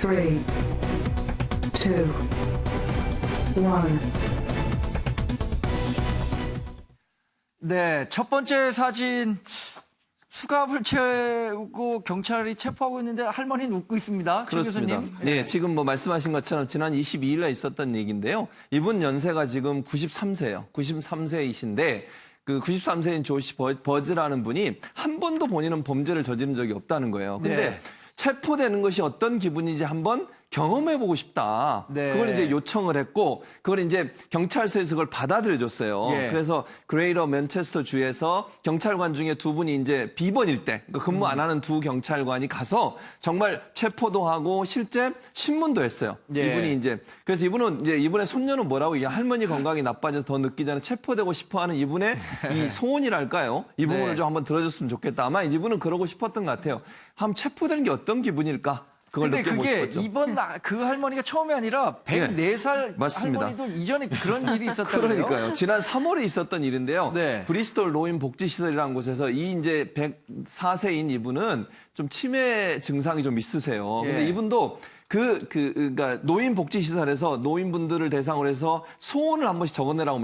3, 2, 1. 네, 첫 번째 사진 수갑을 채우고 경찰이 체포하고 있는데 할머니는 웃고 있습니다. 최 그렇습니다. 교수님. 네, 지금 뭐 말씀하신 것처럼 지난 22일에 있었던 얘기인데요. 이분 연세가 지금 93세예요. 93세이신데 그 93세인 조시 버즈라는 분이 한 번도 본인은 범죄를 저지른 적이 없다는 거예요. 근데 네. 체포되는 것이 어떤 기분인지 한번 경험해보고 싶다. 네. 그걸 이제 요청을 했고, 그걸 이제 경찰서에서 그걸 받아들여줬어요. 예. 그래서 그레이터 맨체스터 주에서 경찰관 중에 두 분이 이제 비번일 때, 그러니까 근무 안 하는 두 경찰관이 가서 정말 체포도 하고 실제 신문도 했어요. 예. 이분이 이제, 그래서 이분은 이제 이분의 손녀는 뭐라고 이게 할머니 건강이 나빠져서 더 늦기 전에 체포되고 싶어 하는 이분의 이 소원이랄까요? 이 부분을 네. 좀 한번 들어줬으면 좋겠다. 아마 이분은 그러고 싶었던 것 같아요. 한번 체포되는 게 어떤 기분일까? 그걸 근데 느껴보고 그게 싶었죠. 이번 그 할머니가 처음이 아니라 104살 맞습니다. 할머니도 이전에 그런 일이 있었다고요? 그러니까요. 지난 3월에 있었던 일인데요. 네. 브리스톨 노인 복지시설이라는 곳에서 이 이제 104세인 이분은 좀 치매 증상이 좀 있으세요. 근데 예. 이분도 그러니까 노인 복지시설에서 노인분들을 대상으로 해서 소원을 한 번씩 적어내라고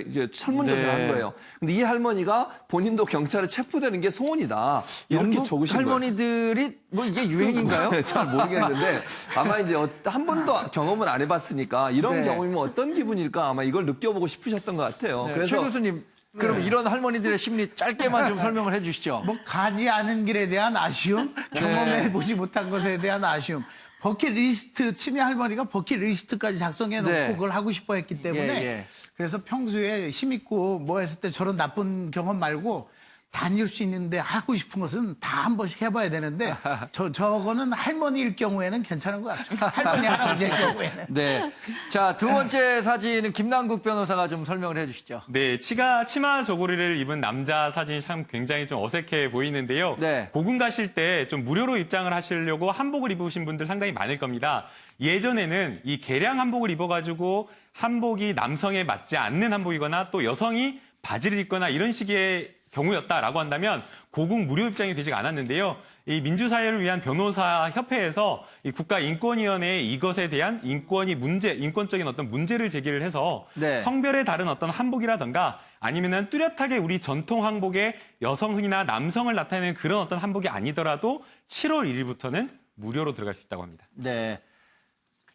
이제 설문조사를 네. 한 거예요. 근데 이 할머니가 본인도 경찰에 체포되는 게 소원이다. 이렇게 영국 적으신 거예요. 할머니들이 뭐 이게 유행인가요? 잘 모르겠는데 아마 이제 한 번도 경험을 안 해봤으니까 이런 네. 경험이면 어떤 기분일까 아마 이걸 느껴보고 싶으셨던 것 같아요. 네, 최 그래서 교수님, 그럼 이런 할머니들의 심리 짧게만 좀 설명을 해주시죠. 뭐 가지 않은 길에 대한 아쉬움, 경험해보지 못한 것에 대한 아쉬움. 버킷리스트, 치매 할머니가 버킷리스트까지 작성해놓고 네. 그걸 하고 싶어 했기 때문에 예. 그래서 평소에 힘있고 뭐 했을 때 저런 나쁜 경험 말고 다닐 수 있는데 하고 싶은 것은 다 한 번씩 해봐야 되는데 저거는 할머니일 경우에는 괜찮은 것 같습니다. 할머니, 할아버지일 경우에는. 네. 자, 두 번째 사진은 김남국 변호사가 좀 설명을 해주시죠. 네, 치마 저고리를 입은 남자 사진이 참 굉장히 좀 어색해 보이는데요. 네. 고궁 가실 때 좀 무료로 입장을 하시려고 한복을 입으신 분들 상당히 많을 겁니다. 예전에는 이 개량 한복을 입어가지고 한복이 남성에 맞지 않는 한복이거나 또 여성이 바지를 입거나 이런 식의 경우였다라고 한다면 고궁 무료 입장이 되지 않았는데요. 이 민주사회를 위한 변호사 협회에서 이 국가인권위원회에 이것에 대한 인권적인 어떤 문제를 제기를 해서 네. 성별에 다른 어떤 한복이라든가 아니면은 뚜렷하게 우리 전통 한복에 여성이나 남성을 나타내는 그런 어떤 한복이 아니더라도 7월 1일부터는 무료로 들어갈 수 있다고 합니다. 네.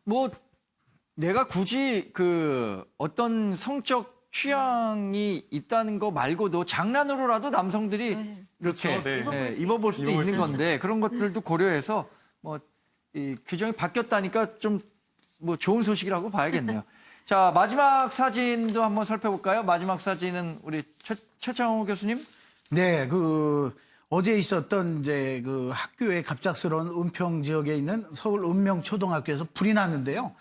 뭐, 내가 굳이 어떤 성적 취향이 있다는 거 말고도 장난으로라도 남성들이 이렇게 그렇죠, 네. 입어볼 수도 입어볼 있는 수 건데 그런 것들도 고려해서 뭐 이 규정이 바뀌었다니까 좀 뭐 좋은 소식이라고 봐야겠네요. 자, 마지막 사진도 한번 살펴볼까요? 마지막 사진은 우리 최창호 교수님. 네, 어제 있었던 이제 학교의 갑작스러운 은평 지역에 있는 서울 읍명초등학교에서 불이 났는데요.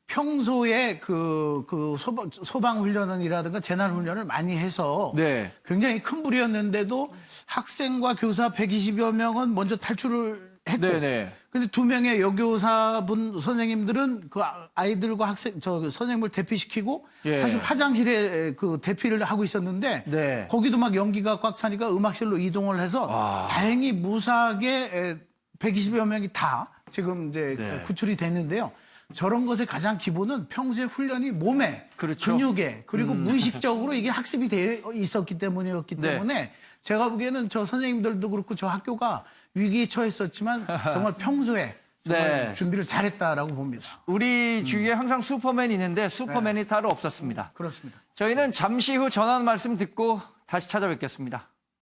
평소에 소방 훈련이라든가 재난 훈련을 많이 해서 네. 굉장히 큰 불이었는데도 학생과 교사 120여 명은 먼저 탈출을 했고, 네네. 근데 2명의 여교사분 선생님들은 아이들과 선생님을 대피시키고 예. 사실 화장실에 대피를 하고 있었는데 네. 거기도 막 연기가 꽉 차니까 음악실로 이동을 해서 다행히 무사하게 120여 명이 다 지금 이제 네. 구출이 됐는데요. 저런 것의 가장 기본은 평소에 훈련이 몸에, 그렇죠. 근육에, 그리고 무의식적으로 이게 학습이 되어 있었기 때문이었기 네. 때문에 제가 보기에는 저 선생님들도 그렇고 저 학교가 위기에 처했었지만 정말 평소에 정말 네. 준비를 잘했다라고 봅니다. 우리 주위에 항상 슈퍼맨이 있는데 슈퍼맨이 따로 없었습니다. 그렇습니다. 저희는 잠시 후 전하는 말씀 듣고 다시 찾아뵙겠습니다.